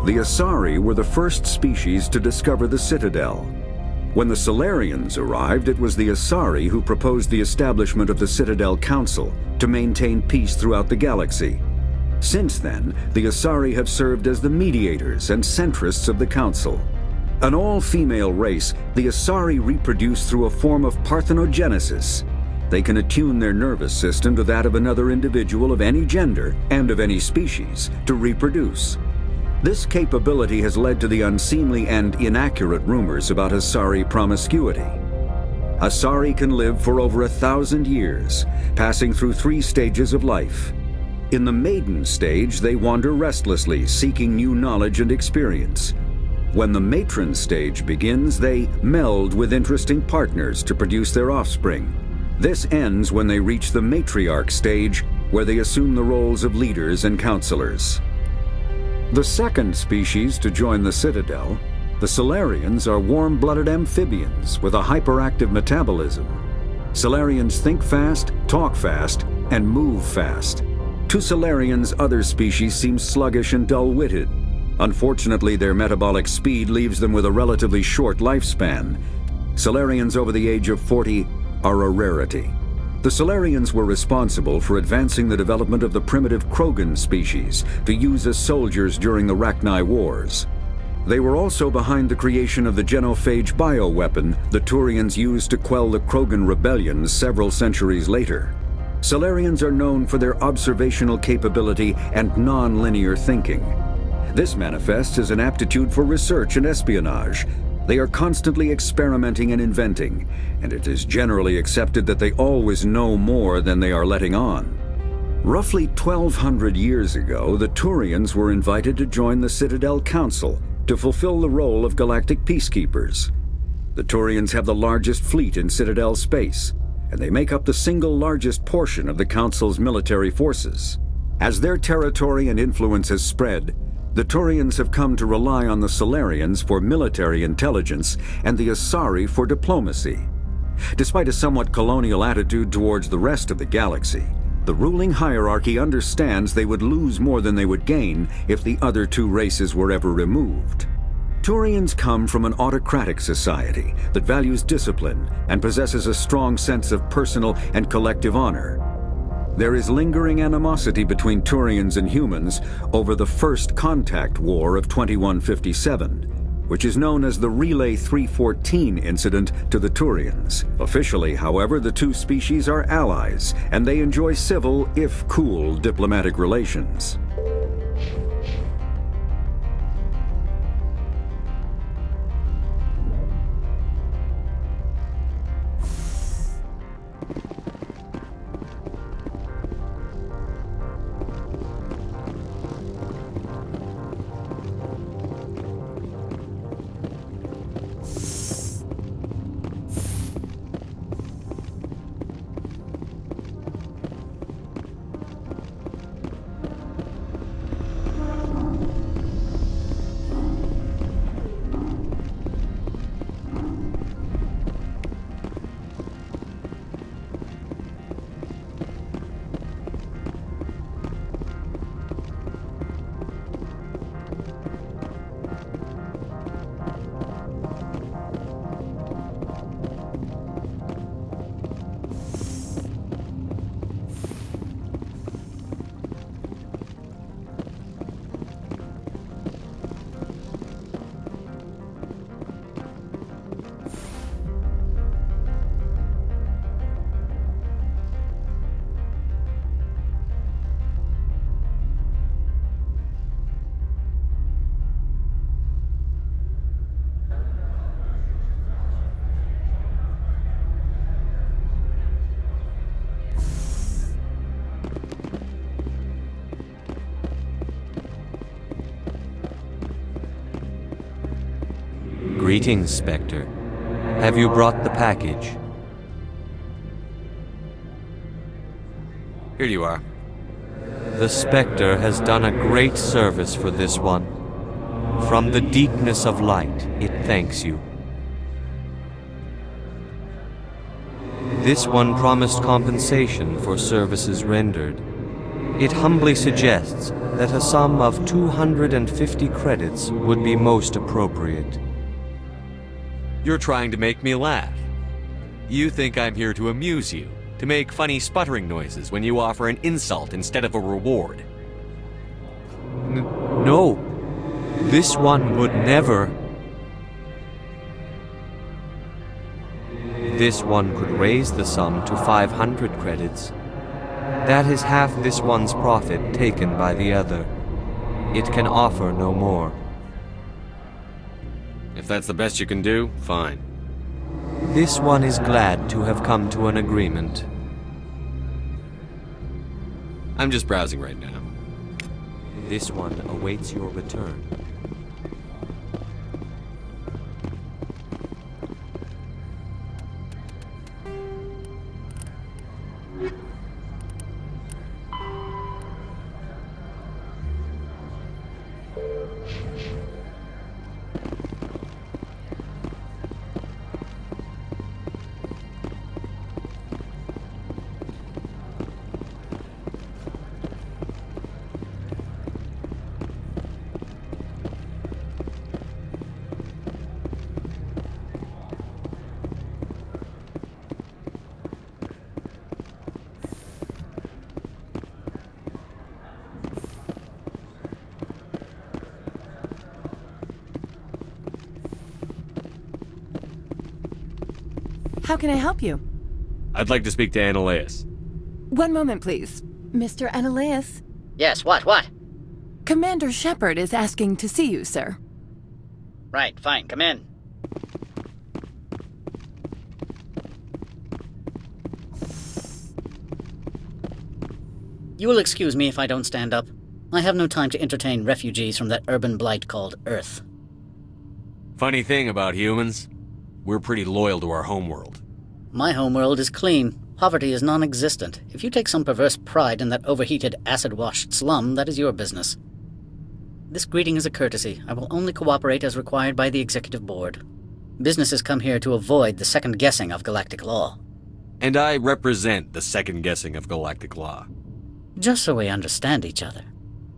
The Asari were the first species to discover the Citadel. When the Salarians arrived, it was the Asari who proposed the establishment of the Citadel Council to maintain peace throughout the galaxy. Since then, the Asari have served as the mediators and centrists of the Council. An all-female race, the Asari reproduce through a form of parthenogenesis. They can attune their nervous system to that of another individual of any gender and of any species to reproduce. This capability has led to the unseemly and inaccurate rumors about Asari promiscuity. Asari can live for over 1,000 years, passing through 3 stages of life. In the maiden stage, they wander restlessly, seeking new knowledge and experience. When the matron stage begins, they meld with interesting partners to produce their offspring. This ends when they reach the matriarch stage, where they assume the roles of leaders and counselors. The second species to join the Citadel, the Salarians, are warm-blooded amphibians with a hyperactive metabolism. Salarians think fast, talk fast, and move fast. To Salarians, other species seem sluggish and dull-witted. Unfortunately, their metabolic speed leaves them with a relatively short lifespan. Salarians over the age of 40 are a rarity. The Salarians were responsible for advancing the development of the primitive Krogan species to use as soldiers during the Rachni Wars. They were also behind the creation of the genophage bioweapon the Turians used to quell the Krogan rebellions several centuries later. Salarians are known for their observational capability and non-linear thinking. This manifests as an aptitude for research and espionage. They are constantly experimenting and inventing, and it is generally accepted that they always know more than they are letting on. Roughly 1,200 years ago, the Turians were invited to join the Citadel Council to fulfill the role of galactic peacekeepers. The Turians have the largest fleet in Citadel space, and they make up the single largest portion of the Council's military forces. As their territory and influence has spread, the Turians have come to rely on the Salarians for military intelligence and the Asari for diplomacy. Despite a somewhat colonial attitude towards the rest of the galaxy, the ruling hierarchy understands they would lose more than they would gain if the other 2 races were ever removed. Turians come from an autocratic society that values discipline and possesses a strong sense of personal and collective honor. There is lingering animosity between Turians and humans over the First Contact War of 2157, which is known as the Relay 314 incident to the Turians. Officially, however, the 2 species are allies, and they enjoy civil, if cool, diplomatic relations. Greetings, Spectre. Have you brought the package? Here you are. The Spectre has done a great service for this one. From the deepness of light, it thanks you. This one promised compensation for services rendered. It humbly suggests that a sum of 250 credits would be most appropriate. You're trying to make me laugh. You think I'm here to amuse you, to make funny sputtering noises when you offer an insult instead of a reward. No, this one would never. This one could raise the sum to 500 credits. That is half this one's profit taken by the other. It can offer no more. If that's the best you can do, fine. This one is glad to have come to an agreement. I'm just browsing right now. This one awaits your return. How can I help you? I'd like to speak to Annaleus. One moment, please. Mr. Annaleus? Yes, what? Commander Shepard is asking to see you, sir. Right, fine, come in. You will excuse me if I don't stand up. I have no time to entertain refugees from that urban blight called Earth. Funny thing about humans, we're pretty loyal to our homeworld. My homeworld is clean. Poverty is non-existent. If you take some perverse pride in that overheated, acid-washed slum, that is your business. This greeting is a courtesy. I will only cooperate as required by the Executive Board. Businesses come here to avoid the second-guessing of galactic law. And I represent the second-guessing of galactic law. Just so we understand each other.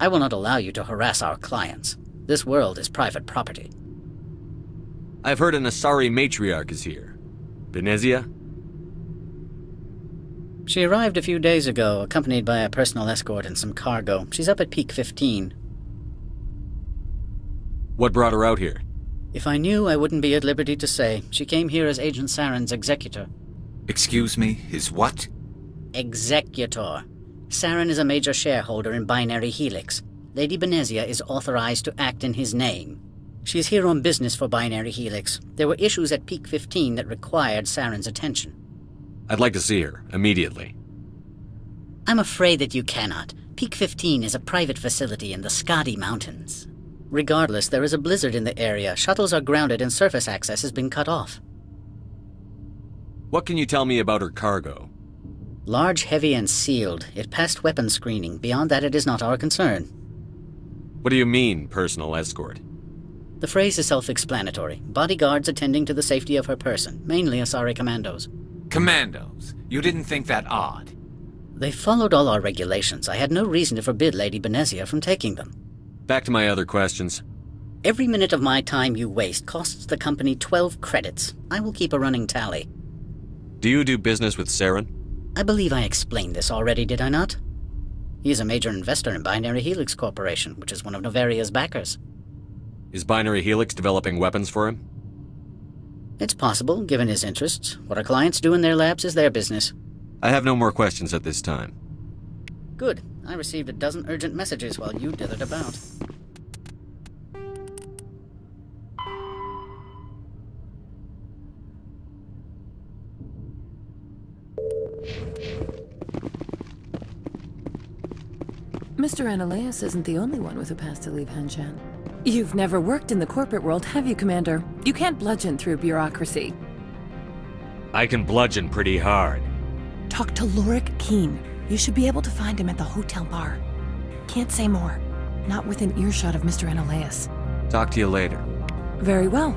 I will not allow you to harass our clients. This world is private property. I've heard an Asari matriarch is here. Benezia? She arrived a few days ago, accompanied by a personal escort and some cargo. She's up at Peak 15. What brought her out here? If I knew, I wouldn't be at liberty to say. She came here as Agent Saren's executor. Excuse me, his what? Executor. Saren is a major shareholder in Binary Helix. Lady Benezia is authorized to act in his name. She's here on business for Binary Helix. There were issues at Peak 15 that required Saren's attention. I'd like to see her, immediately. I'm afraid that you cannot. Peak 15 is a private facility in the Skadi Mountains. Regardless, there is a blizzard in the area. Shuttles are grounded and surface access has been cut off. What can you tell me about her cargo? Large, heavy, and sealed. It passed weapons screening. Beyond that, it is not our concern. What do you mean, personal escort? The phrase is self-explanatory. Bodyguards attending to the safety of her person, mainly Asari commandos. Commandos? You didn't think that odd? They followed all our regulations. I had no reason to forbid Lady Benezia from taking them. Back to my other questions. Every minute of my time you waste costs the company 12 credits. I will keep a running tally. Do you do business with Saren? I believe I explained this already, did I not? He is a major investor in Binary Helix Corporation, which is one of Novaria's backers. Is Binary Helix developing weapons for him? It's possible, given his interests. What our clients do in their labs is their business. I have no more questions at this time. Good. I received a dozen urgent messages while you dithered about. Mr. Annaleus isn't the only one with a pass to leave Hanshan. You've never worked in the corporate world, have you, Commander? You can't bludgeon through bureaucracy. I can bludgeon pretty hard. Talk to Lorik Keen. You should be able to find him at the hotel bar. Can't say more. Not within earshot of Mr. Ananias. Talk to you later. Very well.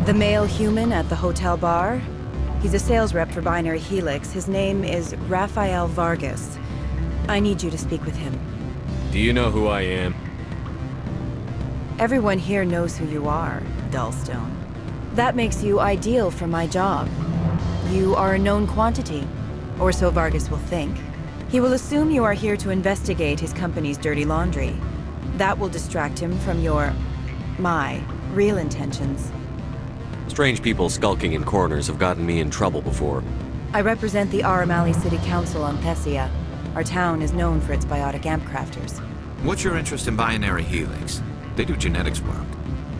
The male human at the hotel bar? He's a sales rep for Binary Helix. His name is Rafael Vargas. I need you to speak with him. Do you know who I am? Everyone here knows who you are, Dullstone. That makes you ideal for my job. You are a known quantity, or so Vargas will think. He will assume you are here to investigate his company's dirty laundry. That will distract him from my real intentions. Strange people skulking in corners have gotten me in trouble before. I represent the Aramali City Council on Thessia. Our town is known for its biotic amp crafters. What's your interest in Binary Helix? They do genetics work.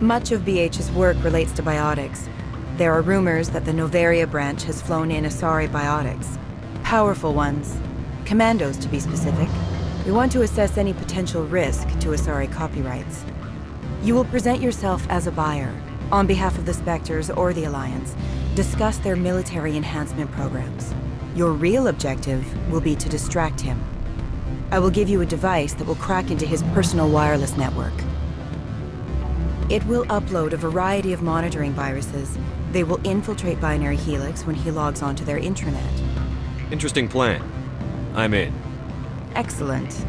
Much of BH's work relates to biotics. There are rumors that the Novaria branch has flown in Asari biotics. Powerful ones. Commandos, to be specific. We want to assess any potential risk to Asari copyrights. You will present yourself as a buyer, on behalf of the Spectres or the Alliance. Discuss their military enhancement programs. Your real objective will be to distract him. I will give you a device that will crack into his personal wireless network. It will upload a variety of monitoring viruses. They will infiltrate Binary Helix when he logs onto their intranet. Interesting plan. I'm in. Excellent.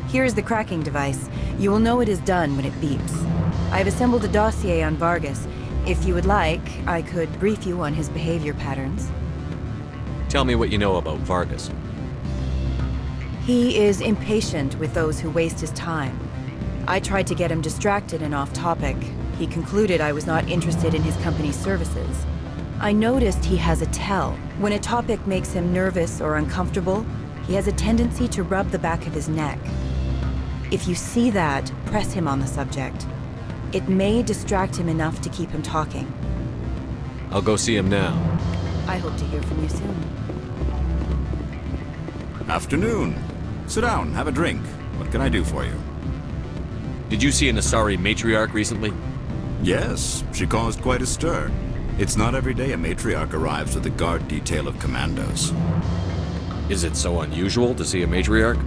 Here is the cracking device. You will know it is done when it beeps. I have assembled a dossier on Vargas. If you would like, I could brief you on his behavior patterns. Tell me what you know about Vargas. He is impatient with those who waste his time. I tried to get him distracted and off topic. He concluded I was not interested in his company's services. I noticed he has a tell. When a topic makes him nervous or uncomfortable, he has a tendency to rub the back of his neck. If you see that, press him on the subject. It may distract him enough to keep him talking. I'll go see him now. I hope to hear from you soon. Afternoon. Sit down, have a drink. What can I do for you? Did you see an Asari matriarch recently? Yes, she caused quite a stir. It's not every day a matriarch arrives with a guard detail of commandos. Is it so unusual to see a matriarch?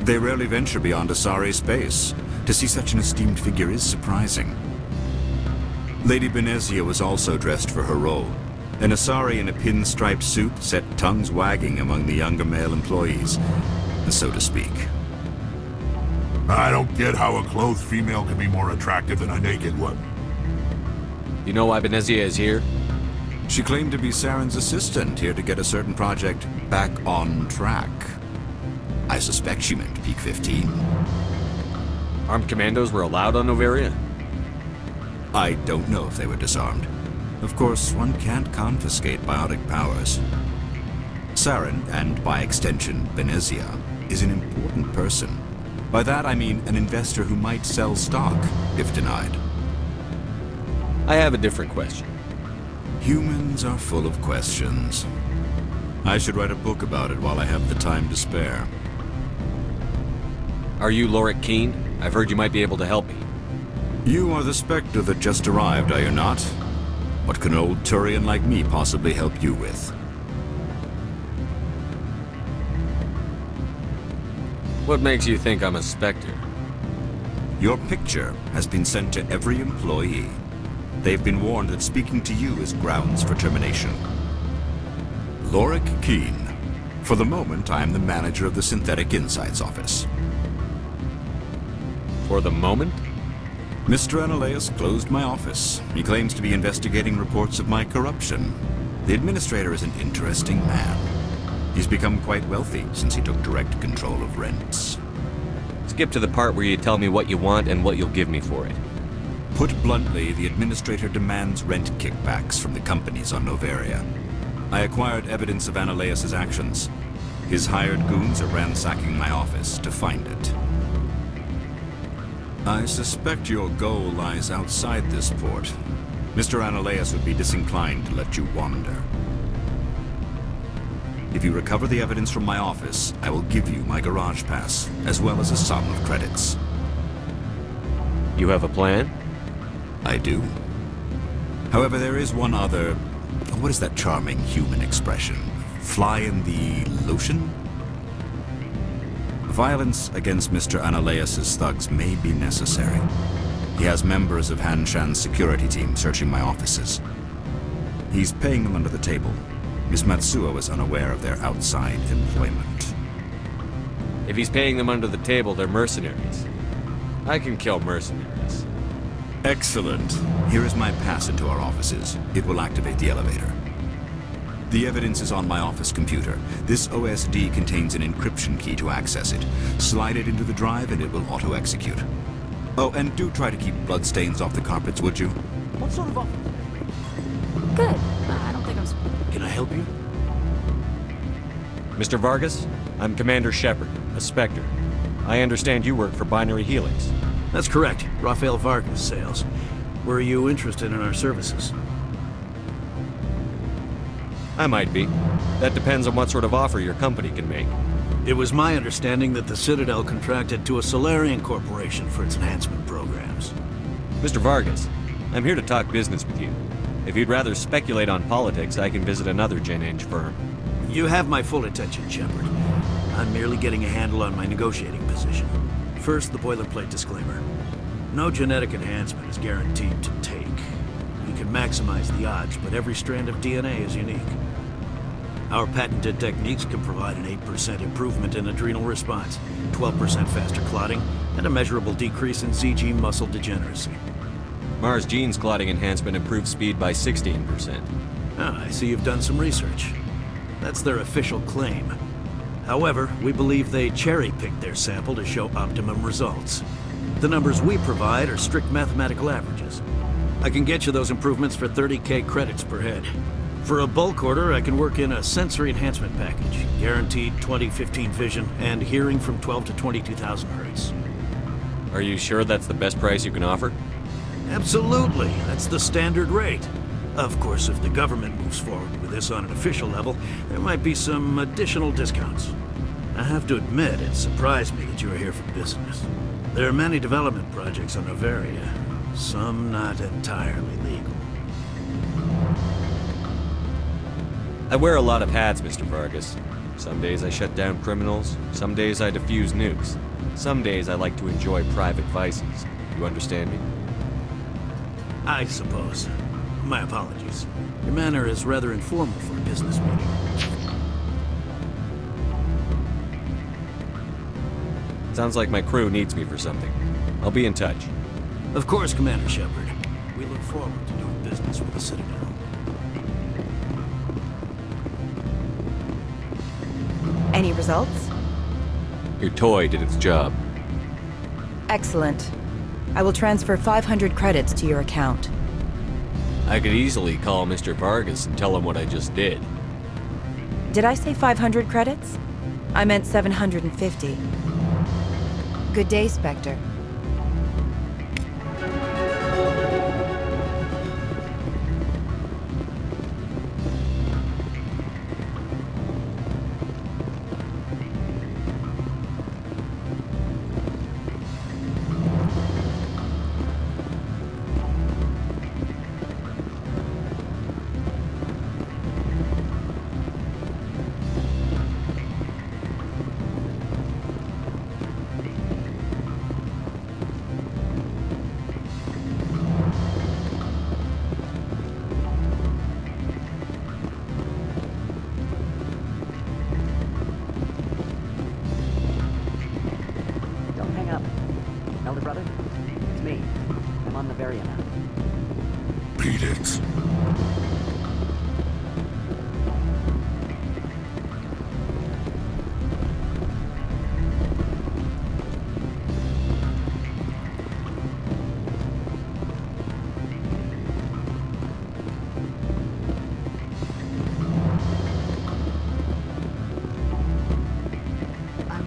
They rarely venture beyond Asari space. To see such an esteemed figure is surprising. Lady Benezia was also dressed for her role. An Asari in a pinstriped suit set tongues wagging among the younger male employees, so to speak. I don't get how a clothed female can be more attractive than a naked one. You know why Benezia is here? She claimed to be Saren's assistant, here to get a certain project back on track. I suspect she meant Peak 15. Armed commandos were allowed on Novaria? I don't know if they were disarmed. Of course, one can't confiscate biotic powers. Saren, and by extension, Benezia, is an important person. By that I mean an investor who might sell stock, if denied. I have a different question. Humans are full of questions. I should write a book about it while I have the time to spare. Are you Lorik Keen? I've heard you might be able to help me. You are the Spectre that just arrived, are you not? What can an old Turian like me possibly help you with? What makes you think I'm a Spectre? Your picture has been sent to every employee. They've been warned that speaking to you is grounds for termination. Lorik Keen. For the moment, I am the manager of the Synthetic Insights Office. For the moment? Mr. Analaeus closed my office. He claims to be investigating reports of my corruption. The administrator is an interesting man. He's become quite wealthy since he took direct control of rents. Skip to the part where you tell me what you want and what you'll give me for it. Put bluntly, the administrator demands rent kickbacks from the companies on Noveria. I acquired evidence of Analaeus' actions. His hired goons are ransacking my office to find it. I suspect your goal lies outside this port. Mr. Analaeus would be disinclined to let you wander. If you recover the evidence from my office, I will give you my garage pass, as well as a sum of credits. You have a plan? I do. However, there is one other... What is that charming human expression? Fly in the lotion? Violence against Mr. Analaeus' thugs may be necessary. He has members of Hanshan's security team searching my offices. He's paying them under the table. Miss Matsuo is unaware of their outside employment. If he's paying them under the table, they're mercenaries. I can kill mercenaries. Excellent. Here is my pass into our offices. It will activate the elevator. The evidence is on my office computer. This OSD contains an encryption key to access it. Slide it into the drive and it will auto-execute. Oh, and do try to keep bloodstains off the carpets, would you? What sort of office? Good. I don't think I'm... Can I help you? Mr. Vargas, I'm Commander Shepard, a Spectre. I understand you work for Binary Helix. That's correct. Rafael Vargas, sales. Were you interested in our services? I might be. That depends on what sort of offer your company can make. It was my understanding that the Citadel contracted to a Solarian corporation for its enhancement programs. Mr. Vargas, I'm here to talk business with you. If you'd rather speculate on politics, I can visit another Gen-Eng firm. You have my full attention, Shepard. I'm merely getting a handle on my negotiating position. First, the boilerplate disclaimer. No genetic enhancement is guaranteed to take. We can maximize the odds, but every strand of DNA is unique. Our patented techniques can provide an 8% improvement in adrenal response, 12% faster clotting, and a measurable decrease in ZG muscle degeneracy. Mars Gene's clotting enhancement improves speed by 16%. Ah, I see you've done some research. That's their official claim. However, we believe they cherry-picked their sample to show optimum results. The numbers we provide are strict mathematical averages. I can get you those improvements for 30K credits per head. For a bulk order, I can work in a sensory enhancement package, guaranteed 20/15 vision, and hearing from 12 to 22,000 hertz. Are you sure that's the best price you can offer? Absolutely. That's the standard rate. Of course, if the government moves forward with this on an official level, there might be some additional discounts. I have to admit, it surprised me that you are here for business. There are many development projects on Noveria, some not entirely legal. I wear a lot of hats, Mr. Vargas. Some days I shut down criminals, some days I defuse nukes. Some days I like to enjoy private vices. You understand me? I suppose. My apologies. Your manner is rather informal for a business meeting. Sounds like my crew needs me for something. I'll be in touch. Of course, Commander Shepard. We look forward to doing business with the Citadel. Any results? Your toy did its job. Excellent. I will transfer 500 credits to your account. I could easily call Mr. Vargas and tell him what I just did. Did I say 500 credits? I meant 750. Good day, Spectre.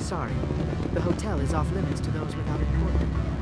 sorry. The hotel is off limits to those without appointment.